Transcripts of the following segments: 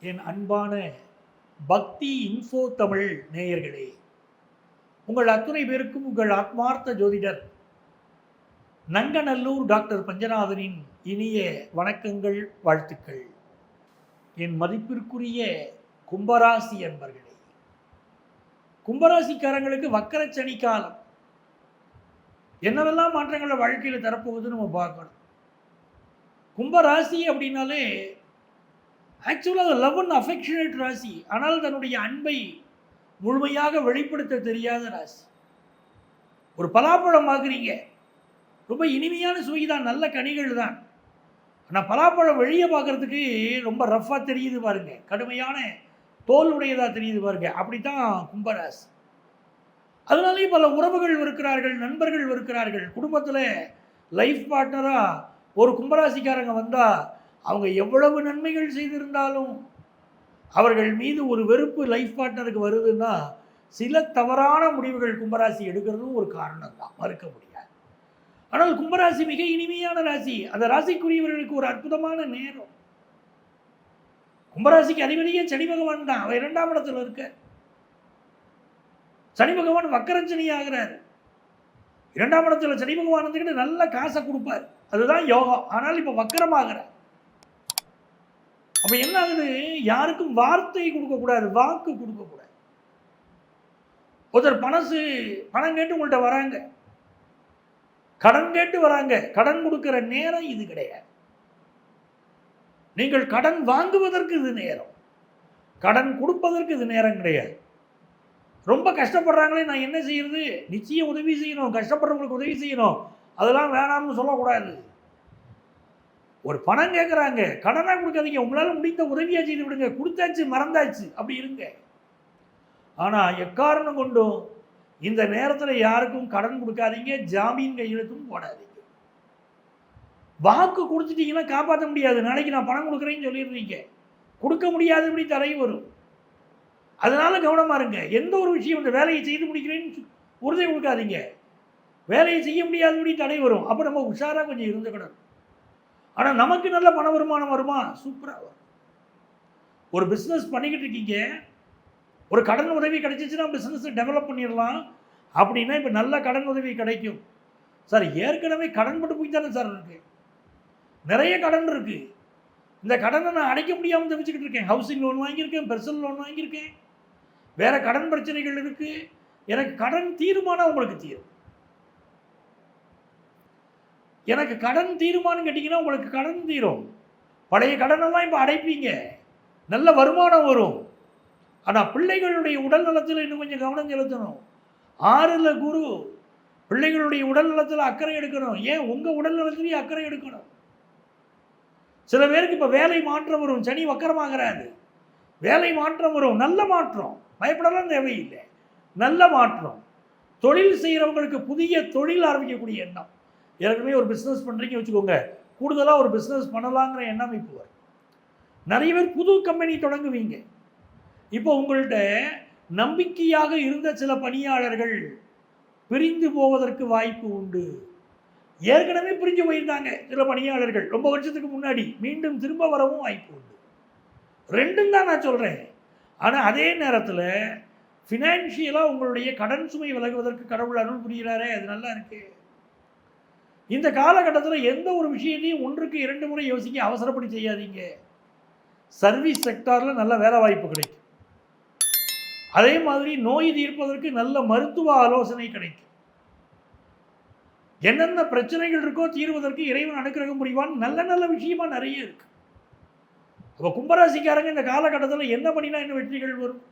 என் அன்பான பக்தி இன்ஃபோ தமிழ் நேயர்களே, உங்கள் அத்துணை பேருக்கும் உங்கள் ஆத்மார்த்த ஜோதிடர் நங்கநல்லூர் டாக்டர் பஞ்சநாதனின் இனிய வணக்கங்கள், வாழ்த்துக்கள். என் மதிப்பிற்குரிய கும்பராசி அன்பர்களே, கும்பராசிக்காரங்களுக்கு வக்கரச்சனி காலம் என்னவெல்லாம் மாற்றங்களை வாழ்க்கையில் தரப்போகுதுன்னு நம்ம பார்க்கணும். கும்பராசி அப்படின்னாலே ஆக்சுவலாக லவ் அண்ட் அஃபெக்ஷனேட் ராசி. ஆனால் தன்னுடைய அன்பை முழுமையாக வெளிப்படுத்த தெரியாத ராசி. ஒரு பலாப்பழம் பார்க்குறீங்க, ரொம்ப இனிமையான சுவை தான், நல்ல கனிகள் தான். ஆனால் பலாப்பழம் வெளியே பார்க்குறதுக்கு ரொம்ப ரஃப்பாக தெரியுது பாருங்க, கடுமையான தோல் உடையதாக தெரியுது பாருங்க. அப்படித்தான் கும்பராசி. அதனாலேயே பல உறவுகள் இருக்கிறார்கள், நண்பர்கள் இருக்கிறார்கள். குடும்பத்தில் லைஃப் பார்ட்னராக ஒரு கும்பராசிக்காரங்க வந்தால் அவங்க எவ்வளவு நன்மைகள் செய்திருந்தாலும் அவர்கள் மீது ஒரு வெறுப்பு லைஃப் பார்ட்னருக்கு வருதுன்னா சில தவறான முடிவுகள் கும்பராசி எடுக்கிறதும் ஒரு காரணம் தான், மறுக்க முடியாது. ஆனால் கும்பராசி மிக இனிமையான ராசி. அந்த ராசிக்குரியவர்களுக்கு ஒரு அற்புதமான நேரம். கும்பராசிக்கு அதிபதியே சனி பகவான் தான். அவர் 2ஆம் இடத்துல இருக்க. சனி பகவான் வக்கரச்சனி ஆகிறார். 2ஆம் இடத்துல சனி பகவான் வந்துக்கிட்டு நல்ல காசை கொடுப்பார், அதுதான் யோகம். ஆனால் இப்போ வக்கரமாகிறார். அப்போ என்ன ஆகுது, யாருக்கும் வார்த்தை கொடுக்கக்கூடாது, வாக்கு கொடுக்கக்கூடாது. ஒருத்தர் பணம் கேட்டு உங்கள்கிட்ட வராங்க, கடன் கேட்டு வராங்க. கடன் கொடுக்கிற நேரம் இது கிடையாது. நீங்கள் கடன் வாங்குவதற்கு இது நேரம், கடன் கொடுப்பதற்கு இது நேரம் கிடையாது. ரொம்ப கஷ்டப்படுறாங்களே, நான் என்ன செய்யறது? நிச்சயம் உதவி செய்யணும், கஷ்டப்படுறவங்களுக்கு உதவி செய்யணும், அதெல்லாம் வேணாம்னு சொல்லக்கூடாது. ஒரு பணம் கேட்குறாங்க, கடனாக கொடுக்காதீங்க, உங்களால் முடிந்த உதவியாக செய்து விடுங்க, கொடுத்தாச்சு மறந்தாச்சு அப்படி இருங்க. ஆனால் எக்காரணம் கொண்டும் இந்த நேரத்தில் யாருக்கும் கடன் கொடுக்காதீங்க, ஜாமீன் கையெழுத்தும் போடாதீங்க. வாக்கு கொடுத்துட்டீங்கன்னா காப்பாற்ற முடியாது. நாளைக்கு நான் பணம் கொடுக்குறேன்னு சொல்லிடுறீங்க, கொடுக்க முடியாது, இப்படி தடை வரும். அதனால கவனமாக இருங்க. எந்த ஒரு விஷயம் இந்த வேலையை செய்து முடிக்கிறேன்னு உறுதி கொடுக்காதீங்க, வேலையை செய்ய முடியாதபடி தடை வரும். அப்போ நம்ம உஷாராக கொஞ்சம் இருந்துக்கணும். ஆனால் நமக்கு நல்ல பண வருமானம் வருமா? சூப்பராக வரும். ஒரு பிஸ்னஸ் பண்ணிக்கிட்டு இருக்கீங்க, ஒரு கடன் உதவி கிடைச்சிச்சுன்னா பிஸ்னஸை டெவலப் பண்ணிடலாம் அப்படின்னா இப்போ நல்ல கடன் உதவி கிடைக்கும். சார் ஏற்கனவே கடன் பட்டு போய் தானே சார் இருக்கு, நிறைய கடன் இருக்குது. இந்த கடனை நான் அடைக்க முடியாமல் தவிச்சுக்கிட்டு இருக்கேன். ஹவுசிங் லோன் வாங்கியிருக்கேன், பர்சனல் லோன் வாங்கியிருக்கேன், வேறு கடன் பிரச்சனைகள் இருக்குது. எனக்கு கடன் தீருமானம் உங்களுக்கு தீரும். எனக்கு கடன் தீருமானம் கேட்டிங்கன்னா உங்களுக்கு கடன் தீரும். பழைய கடனெல்லாம் இப்போ அடைப்பீங்க, நல்ல வருமானம் வரும். ஆனால் பிள்ளைகளுடைய உடல் நலத்தில் இன்னும் கொஞ்சம் கவனம் செலுத்தணும். 6ல் குரு, பிள்ளைகளுடைய உடல் நலத்தில் அக்கறை எடுக்கணும். ஏன் உங்கள் உடல் நலத்திலேயே அக்கறை எடுக்கணும். சில பேருக்கு இப்போ வேலை மாற்றம் வரும், சனி வக்கரமாகிறாரு, வேலை மாற்றம் வரும், நல்ல மாற்றம், பயப்படலாம் தேவையில்லை, நல்ல மாற்றம். தொழில் செய்கிறவங்களுக்கு புதிய தொழில் ஆரம்பிக்கக்கூடிய எண்ணம். ஏற்கனவே ஒரு பிஸ்னஸ் பண்ணுறீங்க வச்சுக்கோங்க, கூடுதலாக ஒரு பிஸ்னஸ் பண்ணலாங்கிற எண்ணம் இப்போ வரும். நிறைய பேர் புது கம்பெனி தொடங்குவீங்க. இப்போ உங்கள்கிட்ட நம்பிக்கையாக இருந்த சில பணியாளர்கள் பிரிந்து போவதற்கு வாய்ப்பு உண்டு. ஏற்கனவே பிரிஞ்சு போயிருந்தாங்க சில பணியாளர்கள் ரொம்ப வருஷத்துக்கு முன்னாடி, மீண்டும் திரும்ப வரவும் வாய்ப்பு உண்டு. ரெண்டும் தான் நான் சொல்கிறேன். ஆனால் அதே நேரத்தில் ஃபினான்ஷியலாக உங்களுடைய கடன் சுமை விலகுவதற்கு கடவுள் அருள் புரிகிறாரே, அது நல்லா இருக்குது. இந்த காலகட்டத்தில் எந்த ஒரு விஷயத்தையும் 1க்கு 2 முறை யோசிக்க, அவசரப்படி செய்யாதீங்க. சர்வீஸ் செக்டாரில் நல்ல வேலை வாய்ப்பு கிடைக்கும். அதே மாதிரி நோய் தீர்ப்பதற்கு நல்ல மருத்துவ ஆலோசனை கிடைக்கும். என்னென்ன பிரச்சனைகள் இருக்கோ தீர்வதற்கு இறைவன் அனுக்கிரகம் புரிவான். நல்ல நல்ல விஷயமா நிறைய இருக்கு. அப்போ கும்பராசிக்காரங்க இந்த காலகட்டத்தில் என்ன பண்ணினா என்ன வெற்றிகள் வரும்?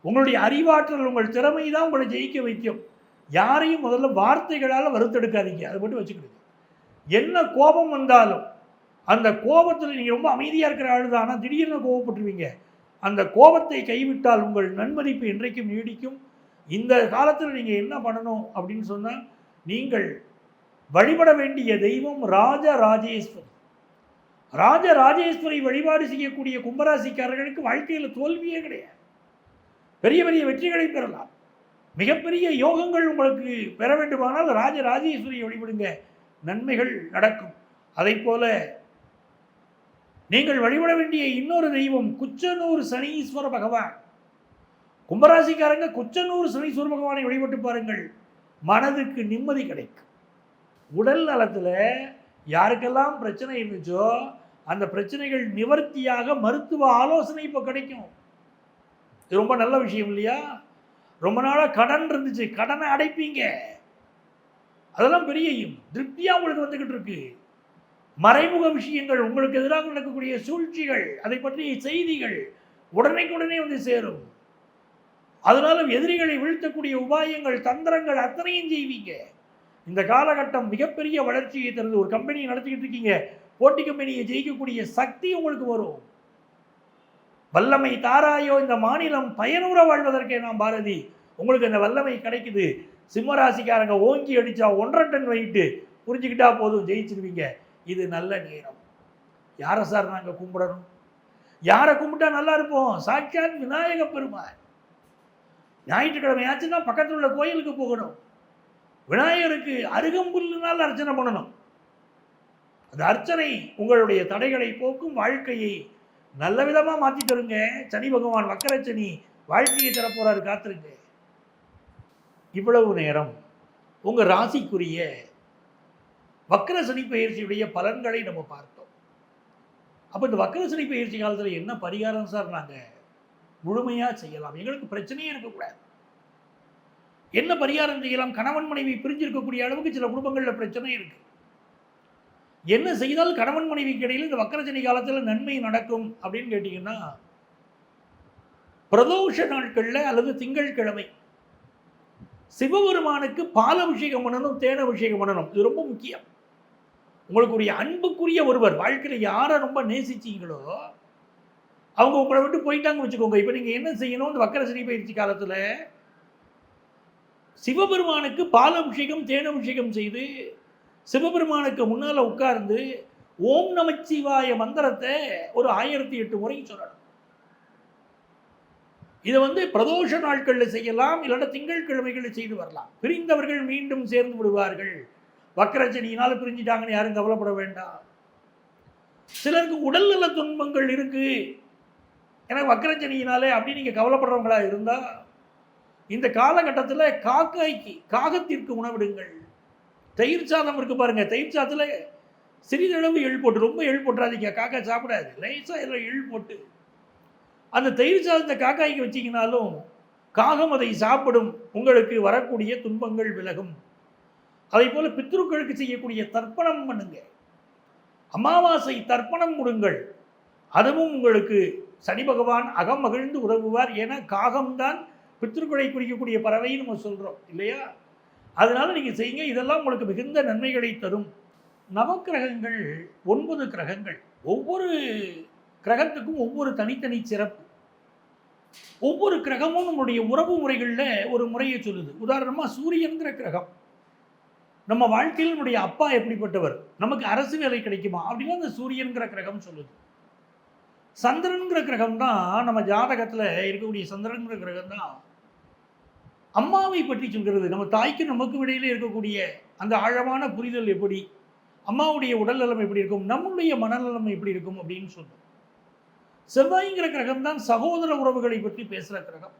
உங்களுடைய அறிவாற்றல், உங்கள் திறமை தான் உங்களை ஜெயிக்க வைக்கும். யாரையும் முதல்ல வார்த்தைகளால் வருத்தெடுக்காதீங்க, அதை மட்டும் வச்சுக்கிடுங்க. என்ன கோபம் வந்தாலும் அந்த கோபத்தில் நீங்கள் ரொம்ப அமைதியாக இருக்கிற ஆள் தான், ஆனால் திடீர்னு கோபப்பட்டுருவீங்க. அந்த கோபத்தை கைவிட்டால் உங்கள் நன்மதிப்பு என்றைக்கும் நீடிக்கும். இந்த காலத்தில் நீங்கள் என்ன பண்ணணும் அப்படின்னு சொன்னால், நீங்கள் வழிபட வேண்டிய தெய்வம் ராஜராஜேஸ்வரி. ராஜராஜேஸ்வரி வழிபாடு செய்யக்கூடிய கும்பராசிக்காரர்களுக்கு வாழ்க்கையில் தோல்வியே கிடையாது. பெரிய பெரிய வெற்றிகளை பெறலாம். மிகப்பெரிய யோகங்கள் உங்களுக்கு பெற வேண்டுமானால் ராஜராஜேஸ்வரியை வழிபடுங்க, நன்மைகள் நடக்கும். அதை போல நீங்கள் வழிபட வேண்டிய இன்னொரு தெய்வம் குச்சனூர் சனீஸ்வர பகவான். கும்பராசிக்காரங்க குச்சனூர் சனீஸ்வர பகவானை வழிபட்டு பாருங்கள், மனதுக்கு நிம்மதி கிடைக்கும். உடல் நலத்தில் யாருக்கெல்லாம் பிரச்சனை இருந்துச்சோ அந்த பிரச்சனைகள் நிவர்த்தியாக மருத்துவ ஆலோசனை இப்போ கிடைக்கும். இது ரொம்ப நல்ல விஷயம் இல்லையா? ரொம்ப நாளாக கடன் இருந்துச்சு, கடனை அடைப்பீங்க. அதெல்லாம் பெரிய திருப்தியாக உங்களுக்கு வந்துக்கிட்டு இருக்கு. மறைமுக விஷயங்கள், உங்களுக்கு எதிராக நடக்கக்கூடிய சூழ்ச்சிகள், அதை பற்றிய செய்திகள் உடனே வந்து சேரும். அதனால எதிரிகளை வீழ்த்தக்கூடிய உபாயங்கள், தந்திரங்கள் அத்தனையும் செய்வீங்க. இந்த காலகட்டம் மிகப்பெரிய வளர்ச்சியை தருது. ஒரு கம்பெனியை நடத்திக்கிட்டு இருக்கீங்க, போட்டி கம்பெனியை ஜெயிக்கக்கூடிய சக்தி உங்களுக்கு வரும். வல்லமை தாராயோ இந்த மாநிலம் பயனுற வாழ்வதற்கே நாம் பாரதி. உங்களுக்கு அந்த வல்லமை கிடைக்குது. சிம்மராசிக்காரங்க ஓங்கி அடித்தா 1.5 டன் வெயிட்டு புரிஞ்சுக்கிட்டா போதும், ஜெயிச்சிருவீங்க. இது நல்ல நேரம். யாரை சார் நாங்கள் கும்பிடணும்? யாரை கும்பிட்டா நல்லா இருப்போம்? சாட்சாத் விநாயக பெருமான். ஞாயிற்றுக்கிழமை ஆச்சுன்னா பக்கத்தில் உள்ள கோயிலுக்கு போகணும். விநாயகருக்கு அருகம்புல்லினால் அர்ச்சனை பண்ணணும். அந்த அர்ச்சனை உங்களுடைய தடைகளை போக்கும், வாழ்க்கையை நல்ல விதமாக மாற்றி தருங்க. சனி பகவான் வக்கரச்சனி வாழ்க்கையை தரப்போறாரு, காத்திருங்க. இவ்வளவு நேரம் உங்கள் ராசிக்குரிய வக்கர சனி பயிற்சியுடைய பலன்களை நம்ம பார்த்தோம். அப்போ இந்த வக்கர சனி பயிற்சி காலத்தில் என்ன பரிகாரம் சார் நாங்கள் முழுமையாக செய்யலாம்? எங்களுக்கு பிரச்சனையே இருக்கக்கூடாது. என்ன பரிகாரம் செய்யலாம்? கணவன் மனைவி பிரிஞ்சிருக்கக்கூடிய அளவுக்கு சில குடும்பங்களில் பிரச்சனை இருக்கு. என்ன செய்தால் கணவன் மனைவிக்கு இடையில் இந்த வக்கர சனி காலத்தில் நன்மை நடக்கும் அப்படின்னு கேட்டீங்கன்னா, பிரதோஷ நாட்களில் அல்லது திங்கட்கிழமை சிவபெருமானுக்கு பால் அபிஷேகம் பண்ணணும், தேன் அபிஷேகம் பண்ணணும். இது ரொம்ப முக்கியம். உங்களுக்கு அன்புக்குரிய ஒருவர், வாழ்க்கையில் யாரை ரொம்ப நேசிச்சீங்களோ அவங்க உங்களை விட்டு போயிட்டாங்க வச்சுக்கோங்க. இப்போ நீங்கள் என்ன செய்யணும்? இந்த வக்கர சனி பயிற்சி காலத்தில் சிவபெருமானுக்கு பால் அபிஷேகம், தேன் அபிஷேகம் செய்து சிவபெருமானுக்கு முன்னால் உட்கார்ந்து ஓம் நமச்சிவாய மந்திரத்தை ஒரு 1008 முறை சொல்லணும். இதை பிரதோஷ நாட்களில் செய்யலாம், இல்லைன்னா திங்கட்கிழமைகளில் செய்து வரலாம். பிரிந்தவர்கள் மீண்டும் சேர்ந்து விடுவார்கள். வக்கரச்சனியினால் பிரிஞ்சிட்டாங்கன்னு யாரும் கவலைப்பட வேண்டாம். சிலருக்கு உடல்நல துன்பங்கள் இருக்கு, எனக்கு வக்கரச்சனியினாலே அப்படின்னு நீங்கள் கவலைப்படுறவங்களா இருந்தால் இந்த காலகட்டத்தில் காகத்திற்கு உணவிடுங்கள். தயிர் சாதம் இருக்கு பாருங்க, தயிர் சாதத்தில் சிறிதளவு எள் போட்டு, ரொம்ப எள் போட்டுறாதீங்க, காக்கா சாப்பிடாது. லேசாக இதில் எள் போட்டு அந்த தயிர் சாதத்தை காக்காய்க்கு வச்சிங்கனாலும் காகம் அதை சாப்பிடும். உங்களுக்கு வரக்கூடிய துன்பங்கள் விலகும். அதே போல பித்ருக்களுக்கு செய்யக்கூடிய தர்ப்பணம் பண்ணுங்க, அமாவாசை தர்ப்பணம் கொடுங்கள். அதுவும் உங்களுக்கு சனி பகவான் அகமகிழ்ந்து உதவுவார். ஏன்னா காகம்தான் பித்ருக்களை குறிக்கக்கூடிய பறவைன்னு நம்ம சொல்கிறோம் இல்லையா? அதனால நீங்கள் செய்யுங்க. இதெல்லாம் உங்களுக்கு மிகுந்த நன்மைகளை தரும். நவக்கிரகங்கள் 9 கிரகங்கள். ஒவ்வொரு கிரகத்துக்கும் ஒவ்வொரு தனித்தனி சிறப்பு. ஒவ்வொரு கிரகமும் நம்மளுடைய உறவு முறைகளில் ஒரு முறையை சொல்லுது. உதாரணமாக சூரியன்கிற கிரகம் நம்ம வாழ்க்கையில் நம்முடைய அப்பா எப்படிப்பட்டவர், நமக்கு அரசு வேலை கிடைக்குமா அப்படின்னா அந்த சூரியன்கிற கிரகம் சொல்லுது. சந்திரன்கிற கிரகம் தான் நம்ம ஜாதகத்தில் இருக்கக்கூடிய சந்திரன்கிற கிரகம் தான் அம்மாவை பற்றி சொல்கிறது. நம்ம தாய்க்கு நமக்கு இடையிலே இருக்கக்கூடிய அந்த ஆழமான புரிதல் எப்படி, அம்மாவுடைய உடல் நலம் எப்படி இருக்கும், நம்முடைய மனநலம் எப்படி இருக்கும் அப்படின்னு சொல்லும். செவ்வாய்ங்கிற கிரகம் தான் சகோதர உறவுகளை பற்றி பேசுகிற கிரகம்.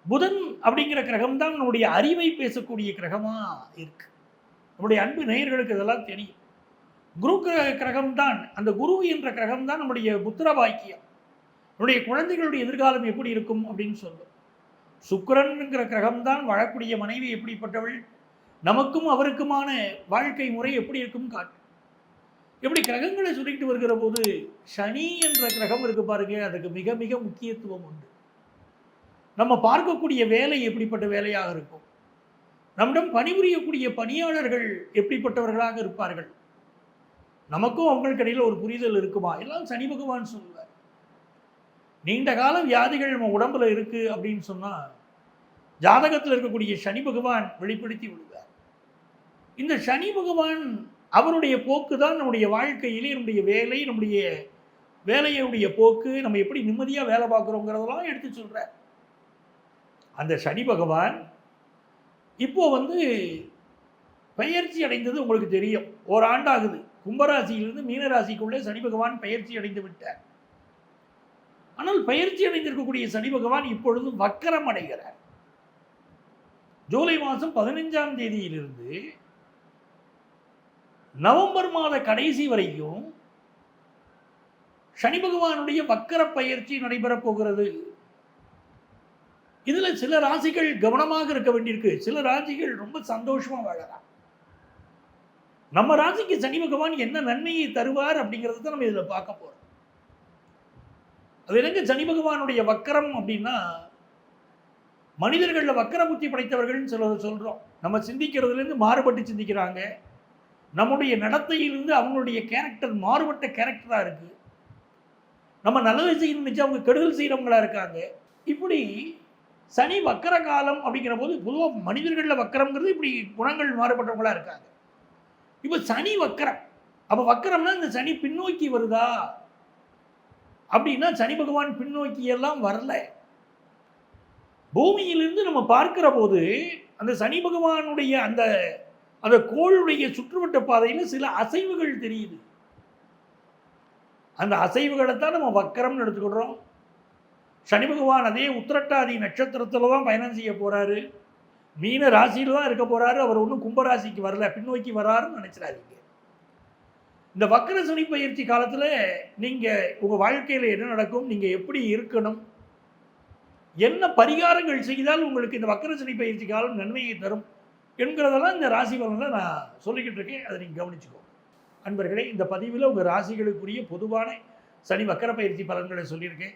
புதன் அப்படிங்கிற கிரகம் தான் நம்முடைய அறிவை பேசக்கூடிய கிரகமாக இருக்கு. நம்முடைய அன்பு நேயர்களுக்கு இதெல்லாம் தெரியும். குரு கிரகம் தான், அந்த குரு என்ற கிரகம் தான் நம்முடைய புத்திர பாக்கியம், நம்முடைய குழந்தைகளுடைய எதிர்காலம் எப்படி இருக்கும் அப்படின்னு சொல்லும். சுக்கிரன்கிற கிரகம் தான் வாழக்கூடிய மனைவி எப்படிப்பட்டவள், நமக்கும் அவருக்குமான வாழ்க்கை முறை எப்படி இருக்கும் காட்டு. எப்படி கிரகங்களை சொல்லிட்டு வருகிற போது சனி என்ற கிரகம் இருக்கு பாருங்க, அதுக்கு மிக மிக முக்கியத்துவம் உண்டு. நம்ம பார்க்கக்கூடிய வேலை எப்படிப்பட்ட வேலையாக இருக்கும், நம்மிடம் பணிபுரியக்கூடிய பணியாளர்கள் எப்படிப்பட்டவர்களாக இருப்பார்கள், நமக்கும் அவங்களுக்கு இடையில் ஒரு புரிதல் இருக்குமா, எல்லாம் சனி பகவான் சொல்லுவார். நீண்ட கால வியாதிகள் நம்ம உடம்புல இருக்கு அப்படின்னு சொன்னால் ஜாதகத்தில் இருக்கக்கூடிய சனி பகவான் வெளிப்படுத்தி விடுவார். இந்த சனி பகவான் அவருடைய போக்கு தான் நம்முடைய வாழ்க்கையிலே, நம்முடைய வேலை, நம்முடைய வேலையுடைய போக்கு, நம்ம எப்படி நிம்மதியாக வேலை பார்க்குறோங்கிறதெல்லாம் எடுத்து சொல்கிறார். அந்த சனி பகவான் இப்போ பெயர்ச்சி அடைந்தது உங்களுக்கு தெரியும். ஓராண்டாகுது. கும்பராசியிலிருந்து மீனராசிக்குள்ளே சனி பகவான் பயிற்சி அடைந்து விட்டார். ஆனால் பயிற்சி அடைந்திருக்கக்கூடிய சனி பகவான் இப்பொழுது வக்கரம் அடைகிறார். ஜூலை மாதம் 15ஆம் தேதியிலிருந்து நவம்பர் மாத கடைசி வரைக்கும் சனி பகவானுடைய வக்கர பயிற்சி நடைபெறப் போகிறது. இதுல சில ராசிகள் கவனமாக இருக்க வேண்டியிருக்கு. சில ராசிகள் ரொம்ப சந்தோஷமா வாழலாம். நம்ம ராசிக்கு சனி பகவான் என்ன நன்மையை தருவார் அப்படிங்கிறத தான் நம்ம இதில் பார்க்க போறோம். அது என்னங்க சனி பகவானுடைய வக்கரம் அப்படின்னா, மனிதர்களில் வக்கர புத்தி படைத்தவர்கள் சிலர் சொல்றோம். நம்ம சிந்திக்கிறதுலேருந்து மாறுபட்டு சிந்திக்கிறாங்க. நம்முடைய நடத்தையிலிருந்து அவங்களுடைய கேரக்டர் மாறுபட்ட கேரக்டராக இருக்கு. நம்ம நல்லது செய்யணும்னு நினச்சா அவங்க கெடுதல் செய்கிறவங்களா இருக்காங்க. இப்படி சனி வக்கர காலம் அப்படிங்கிற போது பொதுவாக மனிதர்களில் வக்கரம்ங்கிறது இப்படி குணங்கள் மாறுபட்டவங்களா இருக்காங்க. இப்போ சனி வக்கரம், அப்போ வக்கரம்னா இந்த சனி பின்னோக்கி வருதா அப்படின்னா, சனி பகவான் பின்னோக்கி எல்லாம் வரல. பூமியிலிருந்து நம்ம பார்க்கிற போது அந்த சனி பகவானுடைய அந்த கோளுடைய சுற்றுவட்ட பாதையில் சில அசைவுகள் தெரியுது. அந்த அசைவுகளைத்தான் நம்ம வக்கரம்னு எடுத்துக்கிடுறோம். சனி பகவான் அதே உத்திரட்டாதி நட்சத்திரத்தில் தான் பயணம் செய்ய போறாரு. மீன ராசியில் தான் இருக்க போறாரு. அவர் ஒன்றும் கும்பராசிக்கு வரல, பின்னோக்கி வராருன்னு நினைச்சிடாதீங்க. இந்த வக்கர சனி பயிற்சி காலத்தில் நீங்கள் உங்கள் வாழ்க்கையில் என்ன நடக்கும், நீங்கள் எப்படி இருக்கணும், என்ன பரிகாரங்கள் செய்தால் உங்களுக்கு இந்த வக்கர சனி பயிற்சி காலம் நன்மையை தரும் என்கிறதெல்லாம் இந்த ராசி பலனில் நான் சொல்லிக்கிட்டு இருக்கேன். அதை நீங்கள் கவனிச்சுக்கோங்க. அன்பர்களே, இந்த பதிவில் உங்கள் ராசிகளுக்குரிய பொதுவான சனி வக்கர பயிற்சி பலன்களை சொல்லியிருக்கேன்.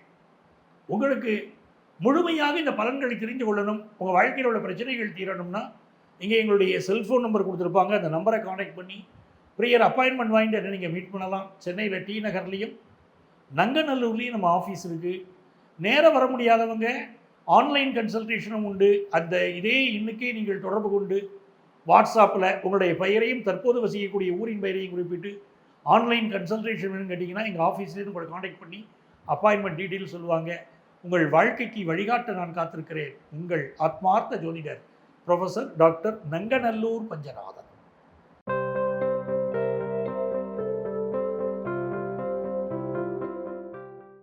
உங்களுக்கு முழுமையாக இந்த பலன்களை தெரிந்து கொள்ளணும், உங்கள் வாழ்க்கையில் உள்ள பிரச்சனைகள் தீரணும்னா இங்கே எங்களுடைய செல்ஃபோன் நம்பர் கொடுத்துருப்பாங்க. அந்த நம்பரை காண்டாக்ட் பண்ணி ப்ரியர் அப்பாயின்மெண்ட் வாங்கிட்டு என்ன நீங்கள் மீட் பண்ணலாம். சென்னையில் டி நகர்லேயும் நங்கநல்லூர்லேயும் நம்ம ஆஃபீஸ் இருக்குது. நேராக வர முடியாதவங்க ஆன்லைன் கன்சல்டேஷனும் உண்டு. அந்த இதே இன்னைக்கே நீங்கள் தொடர்பு கொண்டு வாட்ஸ்அப்பில் உங்களுடைய பெயரையும் தற்போது வசிக்கக்கூடிய ஊரின் பெயரையும் குறிப்பிட்டு ஆன்லைன் கன்சல்டேஷன் வேணும்னு கேட்டிங்கன்னா எங்கள் ஆஃபீஸ்லேருந்து உங்களை காண்டாக்ட் பண்ணி அப்பாயின்மெண்ட் டீட்டெயில் சொல்லுவாங்க. உங்கள் வாழ்க்கைக்கு வழிகாட்ட நான் காத்திருக்கிறேன். உங்கள் ஆத்மார்த்த ஜோதிடர் ப்ரொஃபஸர் டாக்டர் நங்கநல்லூர் பஞ்சநாதன்.